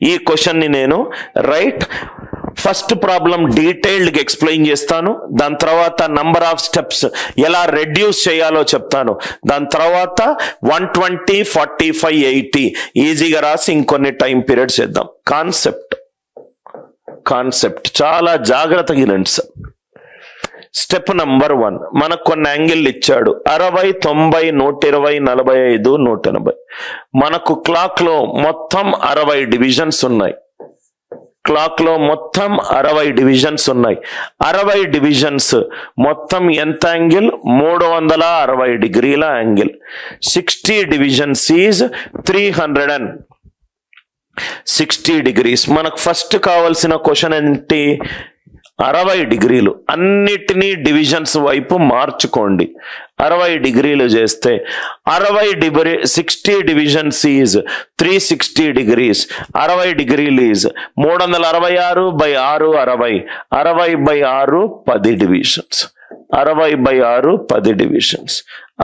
ఈ క్వశ్చన్ని నేను రైట్ ఫస్ట్ ప్రాబ్లం డీటెయిల్డ్గా ఎక్స్ప్లెయిన్ చేస్తాను, దాని తర్వాత నంబర్ ఆఫ్ స్టెప్స్ ఎలా రెడ్యూస్ చేయాలో చెప్తాను, దాని తర్వాత 120, 45, 80 ఈజీగా రాసి ఇంకొన్ని టైం పీరియడ్స్ చేద్దాం. కాన్సెప్ట్ చాలా జాగ్రత్తగా వినండి సార్. స్టెప్ నంబర్ 1, మనకు కొన్ని యాంగిల్ ఇచ్చాడు 60, 90, 120, 45, 180. మనకు క్లాక్ లో మొత్తం 60 డివిజన్స్ ఉన్నాయి. 60 డివిజన్స్ మొత్తం ఎంత యాంగిల్? 360 డిగ్రీల యాంగిల్. 60 divisions is 360 degrees. మనకు ఫస్ట్ కావాల్సిన క్వశ్చన్ ఏంటి? 60 డిగ్రీలు. అన్నిటినీ డివిజన్స్ వైపు మార్చుకోండి. 60 డిగ్రీలు చేస్తే 60 డివిజన్స్ ఈజ్ 360 డిగ్రీస్. 60 డిగ్రీలు ఈజ్ 366/6 60. 60/6 10 డివిజన్స్. 60/6 10 డివిజన్స్.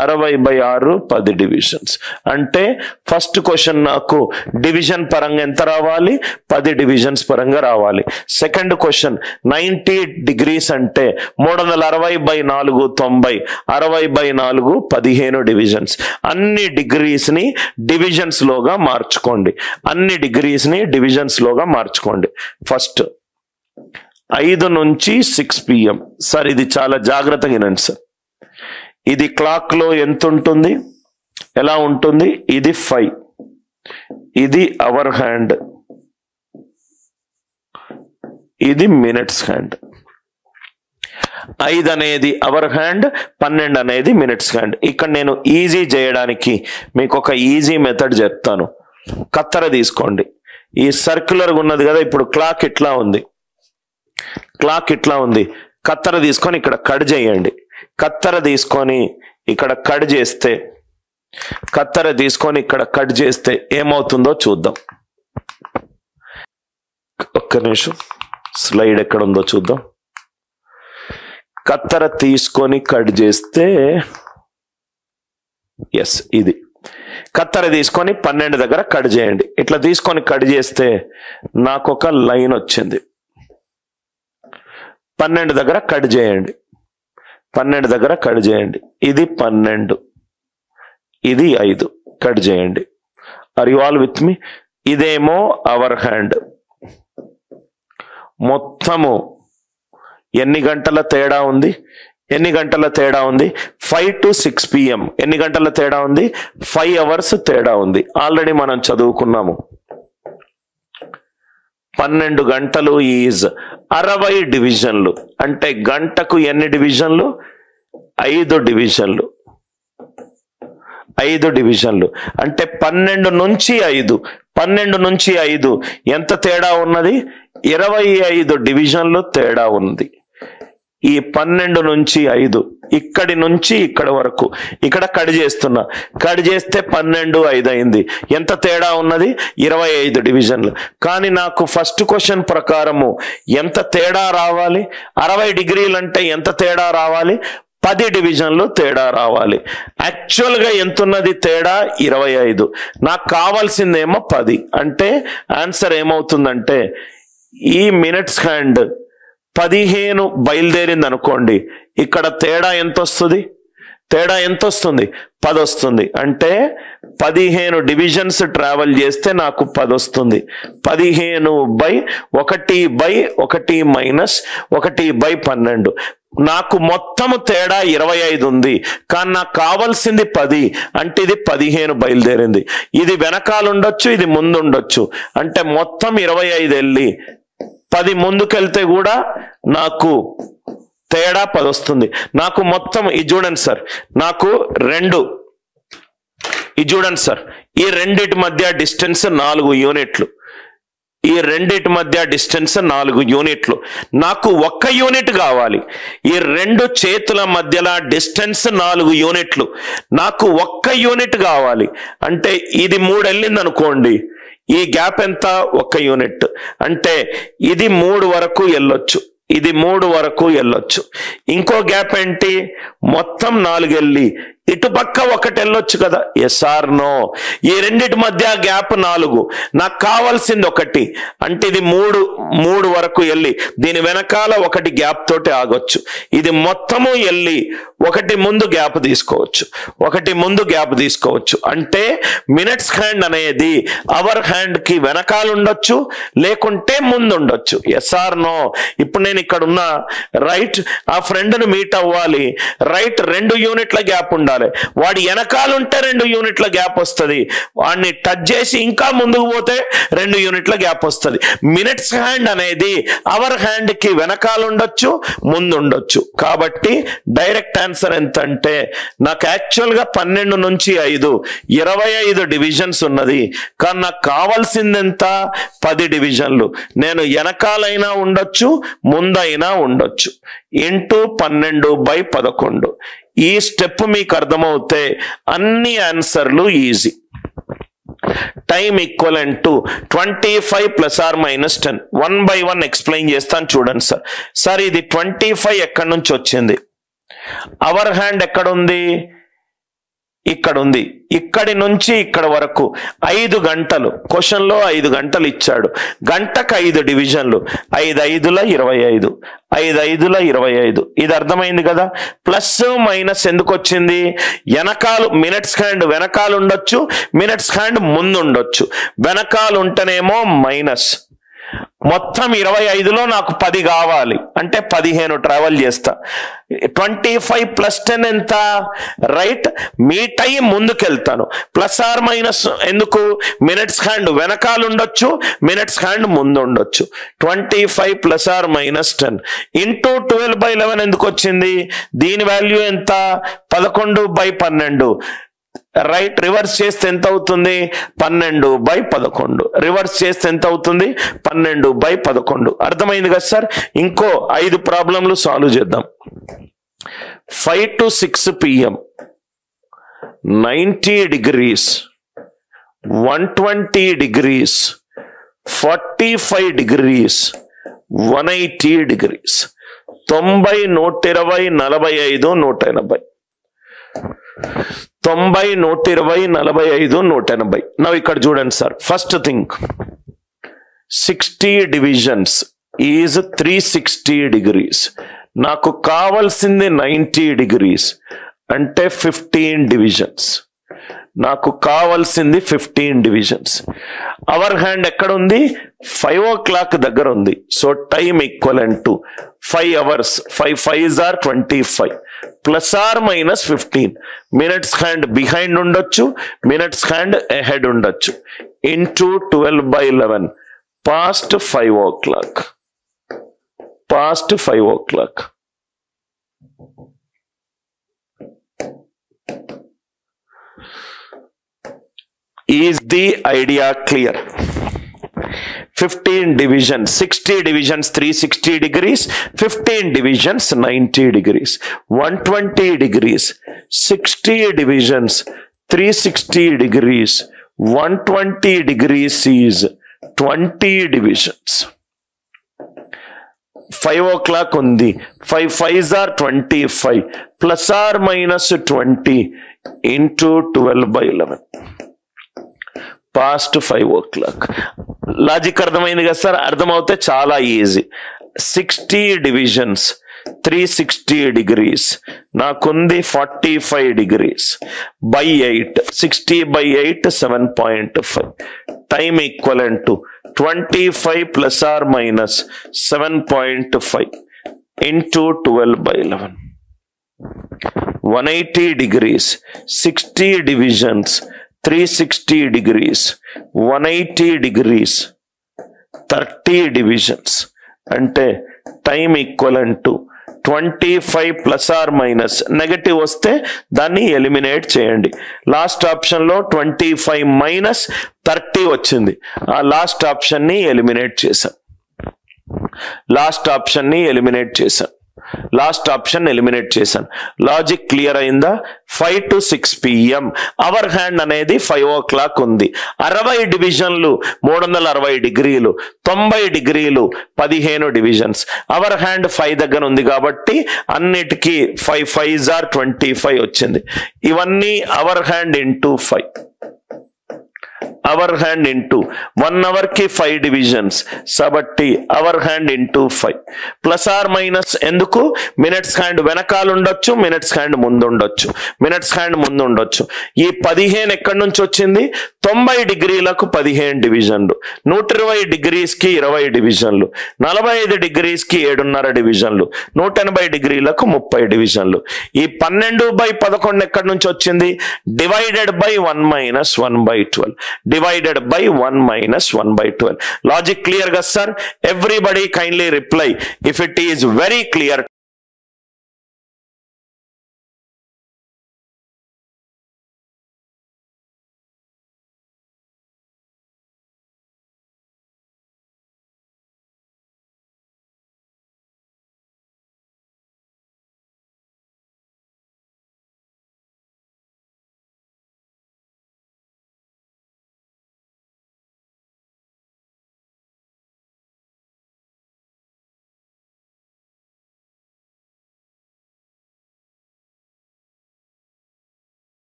60/6 10 డివిజన్స్. అంటే ఫస్ట్ క్వశ్చన్ నాకు డివిజన్ పరంగా ఎంత రావాలి? 10 డివిజన్స్ పరంగా రావాలి. సెకండ్ క్వశ్చన్ 90 డిగ్రీస్ అంటే 360/4 90. 60/4 15 డివిజన్స్. అన్ని డిగ్రీస్ ని డివిజన్స్ లోగా మార్చుకోండి. ఫస్ట్ 5 నుంచి 6 PM. సార్ ఇది చాలా జాగ్రత్తగా వినండి సార్. ఇది క్లాక్ లో ఎంత ఉంటుంది? ఎలా ఉంటుంది? ఇది 5, ఇది అవర్ హ్యాండ్, ఇది మినిట్స్ హ్యాండ్. 5 అనేది అవర్ హ్యాండ్, 12 అనేది మినిట్స్ హ్యాండ్. ఇక్కడ నేను ఈజీ చేయడానికి మీకు ఒక ఈజీ మెథడ్ చెప్తాను. కత్తెర తీసుకోండి. ఈ సర్క్యులర్గా ఉన్నది కదా, ఇప్పుడు క్లాక్ ఇట్లా ఉంది. కత్తెర తీసుకొని ఇక్కడ కట్ చేయండి. కత్తెర తీసుకొని ఇక్కడ కట్ చేస్తే ఏమవుతుందో చూద్దాం. ఒక్క నిమిషం, స్లైడ్ ఎక్కడ ఉందో చూద్దాం. కత్తెర తీసుకొని కట్ చేస్తే ఇది కత్తెర తీసుకొని 12 దగ్గర కట్ చేయండి. ఇట్లా తీసుకొని కట్ చేస్తే నాకు ఒక లైన్ వచ్చింది. 12 దగ్గర కట్ చేయండి. ఇది 12, ఇది 5. కట్ చేయండి. Are you all with me? ఇదేమో అవర్ హ్యాండ్. మొత్తము ఎన్ని గంటల తేడా ఉంది? 5 to 6 PM. ఎన్ని గంటల తేడా ఉంది? 5 hours తేడా ఉంది. ఆల్రెడీ మనం చదువుకున్నాము. 12 గంటలు ఈజ్ 60 డివిజన్లు. అంటే గంటకు ఎన్ని డివిజన్లు? 5 డివిజన్లు. అంటే 12 నుంచి 5 ఎంత తేడా ఉన్నది? 25 డివిజన్లు తేడా ఉంది. ఈ 12 నుంచి 5 ఇక్కడి నుంచి ఇక్కడ వరకు ఇక్కడ కట్ చేస్తున్నా. కట్ చేస్తే 12, 5 అయింది. ఎంత తేడా ఉన్నది? 25 డివిజన్లు. కానీ నాకు ఫస్ట్ క్వశ్చన్ ప్రకారము ఎంత తేడా రావాలి? 60 డిగ్రీలు అంటే ఎంత తేడా రావాలి? 10 డివిజన్లు తేడా రావాలి. యాక్చువల్గా ఎంత ఉన్నది తేడా? 25. నాకు కావాల్సిందేమో 10. అంటే ఆన్సర్ ఏమవుతుందంటే ఈ మినిట్స్ హ్యాండ్ 15 బయలుదేరింది అనుకోండి. ఇక్కడ తేడా ఎంత వస్తుంది? 10 వస్తుంది. అంటే 15 డివిజన్స్ ట్రావెల్ చేస్తే నాకు 10 వస్తుంది. 15/1/1 - నాకు మొత్తము తేడా 25 ఉంది. కానీ నాకు కావాల్సింది 10. అంటే ఇది 15 బయలుదేరింది. ఇది వెనకాల ఉండొచ్చు, ఇది ముందు ఉండొచ్చు. అంటే మొత్తం 25 వెళ్ళి 10 ముందుకెళ్తే కూడా నాకు తేడా 10 వస్తుంది. నాకు మొత్తం ఇది చూడండి సార్, నాకు 2 ఇది చూడండి సార్, ఈ రెండిటి మధ్య డిస్టెన్స్ 4 యూనిట్లు. ఈ రెండిటి మధ్య డిస్టెన్స్ 4 యూనిట్లు. నాకు 1 యూనిట్ కావాలి. ఈ 2 చేతుల మధ్యలో డిస్టెన్స్ 4 యూనిట్లు. నాకు 1 యూనిట్ కావాలి. అంటే ఇది 3 వెళ్ళింది అనుకోండి, ఈ గ్యాప్ ఎంత? 1 యూనిట్. అంటే ఇది 3 వరకు వెళ్ళొచ్చు. ఇది 3 వరకు వెళ్ళొచ్చు. ఇంకో గ్యాప్ ఏంటి, మొత్తం 4 వెళ్ళి ఇటు పక్క 1 వెళ్ళొచ్చు కదా. Yes or no? ఈ రెండిటి మధ్య గ్యాప్ 4, నాకు కావాల్సింది 1. అంటే ఇది 3 వరకు వెళ్ళి దీని వెనకాల 1 గ్యాప్ తోటి ఆగొచ్చు. ఇది మొత్తము వెళ్ళి 1 ముందు గ్యాప్ తీసుకోవచ్చు, 1 ముందు గ్యాప్ తీసుకోవచ్చు. అంటే మినిట్స్ హ్యాండ్ అనేది అవర్ హ్యాండ్ కి వెనకాల ఉండొచ్చు, లేకుంటే ముందు ఉండొచ్చు. Yes or no? ఇప్పుడు నేను ఇక్కడ ఉన్నా, రైట్, ఆ ఫ్రెండ్ ను మీట్ అవ్వాలి, రైట్, 2 యూనిట్ల గ్యాప్ ఉండాలి. వాడి వెనకాలంటే 2 యూనిట్ల గ్యాప్ వస్తుంది, వాడిని టచ్ చేసి ఇంకా ముందుకు పోతే 2 యూనిట్ల గ్యాప్ వస్తుంది. మినిట్స్ హ్యాండ్ అనేది అవర్ హ్యాండ్ కి వెనకాల ఉండొచ్చు, ముందు ఉండొచ్చు. కాబట్టి డైరెక్ట్ ఆన్సర్ ఎంత అంటే, నాకు యాక్చువల్ గా 12 నుంచి 5 25 డివిజన్స్ ఉన్నది, కానీ నాకు కావాల్సింది ఎంత, 10 డివిజన్లు. నేను వెనకాలైనా ఉండొచ్చు, ముందైనా ఉండొచ్చు. ఇంటూ 12/11. ఈ స్టెప్ మీకు అర్థమవుతే అన్ని ఆన్సర్లు easy. Time equivalent to 25 ± 10. 1 by 1 explain చేస్తాను చూడండి సార్. సార్ ఇది 25 ఎక్కడి నుంచి వచ్చింది? అవర్ హ్యాండ్ ఎక్కడ ఉంది? ఇక్కడ ఉంది. ఇక్కడి నుంచి ఇక్కడ వరకు 5 గంటలు. క్వశ్చన్ లో 5 గంటలు ఇచ్చాడు. గంటకు 5 డివిజన్లు, 5 5ల 25, 5 5ల 25. ఇది అర్థమైంది కదా. ప్లస్ మైనస్ ఎందుకు వచ్చింది? వెనకాలు మినిట్స్ హ్యాండ్ వెనకాల ఉండొచ్చు, మినిట్స్ హ్యాండ్ ముందు ఉండొచ్చు. వెనకాల ఉంటేనేమో మైనస్. మొత్తం 25లో నాకు 10 కావాలి అంటే 15 ట్రావెల్ చేస్తా. 25 + 10 ఎంత? రైట్, మీ టైం ముందుకెళ్తాను. ప్లస్ ఆర్ మైనస్ ఎందుకు? మినిట్స్ హ్యాండ్ వెనకాల ఉండొచ్చు, మినిట్స్ హ్యాండ్ ముందు ఉండొచ్చు. 25 ± 10 ఇంటూ 12/11 ఎందుకు వచ్చింది? దీని వాల్యూ ఎంత? 11/12. రైట్, రివర్స్ చేస్తే ఎంత అవుతుంది? 12/11. రివర్స్ చేస్తే ఎంత అవుతుంది? 12/11. అర్థమైంది కదా సార్? ఇంకో 5 ప్రాబ్లంలు సాల్వ్ చేద్దాం. 5 to 6 PM 90 degrees, 120 degrees, 45 degrees, 180 degrees. 90, 120, 45, 180. 90, 120, 45, 180. Now ఇక్కడ చూడండి sir. First thing, 60 divisions is 360 degrees. నాకు కావాల్సింది 90 degrees అంటే 15 divisions. నాకు కావాల్సింది 15 divisions. అవర్ హ్యాండ్ ఎక్కడ ఉంది? 5 o'clock దగ్గర ఉంది. So time equivalent to 5 hours. 5 5s are 25 plus or minus 15. Minutes hand behind ఉండొచ్చు, మినిట్స్ హ్యాండ్ అహెడ్ ఉండొచ్చు. Into 12/11 past 5 o'clock. Past 5 o'clock. Is the idea clear? 15 divisions, 60 divisions 360 degrees, 15 divisions 90 degrees, 120 degrees, 60 divisions 360 degrees, 120 degrees is 20 divisions. 5 o'clock ఉంది. 5 5s are 25 plus or minus 20 into 12/11 past 5 o'clock. Logic అర్థమైంది కదా sir? అర్థమవుతే చాలా easy. 60 divisions 360 degrees నాకుంది 45 degrees by 8. 60/8 7.5. Time equivalent to 25 plus or minus 7.5 into 12/11. 180 degrees, 60 divisions 360 degrees, 180 degrees, 30 divisions. అంటే time equivalent to 25 plus or minus. Negative వస్తే దాన్ని eliminate చేయండి. Last option లో 25 minus 30 వచ్చింది. ఆ లాస్ట్ ఆప్షన్ ని ఎలిమినేట్ చేశాం. లాస్ట్ ఆప్షన్ ని ఎలిమినేట్ చేశాం. లాస్ట్ ఆప్షన్ ఎలిమినేట్ చేశాను. లాజిక్ క్లియర్ అయిందా? 5 to 6 PM అవర్ హ్యాండ్ అనేది 5 o'clock ఉంది. 60 డివిజన్లు 360 డిగ్రీలు, 90 డిగ్రీలు 15 డివిజన్స్. అవర్ హ్యాండ్ 5 దగ్గర ఉంది కాబట్టి అన్నిటికీ 5 5s are 25 వచ్చింది. ఇవన్నీ hour hand into 5. Hour hand into 1 hour కి 5 డివిజన్స్ కాబట్టి hour hand into 5 plus or minus. ఎందుకు? మినిట్స్ హ్యాండ్ వెనకాల ఉండొచ్చు, మినిట్స్ హ్యాండ్ ముందు ఉండొచ్చు, మినిట్స్ హ్యాండ్ ముందు ఉండొచ్చు. ఈ 15 ఎక్కడి నుంచి వచ్చింది? 90 డిగ్రీలకు 15 డివిజన్లు, 120 డిగ్రీస్కి 20 డివిజన్లు, 45 డిగ్రీస్కి 7.5 డివిజన్లు, 180 డిగ్రీలకు 30 డివిజన్లు. ఈ 12/11 ఎక్కడి నుంచి వచ్చింది? Divided by 1 - 1/12. divided by 1 - 1/12. Logic clear ga sir? Everybody kindly reply if it is very clear.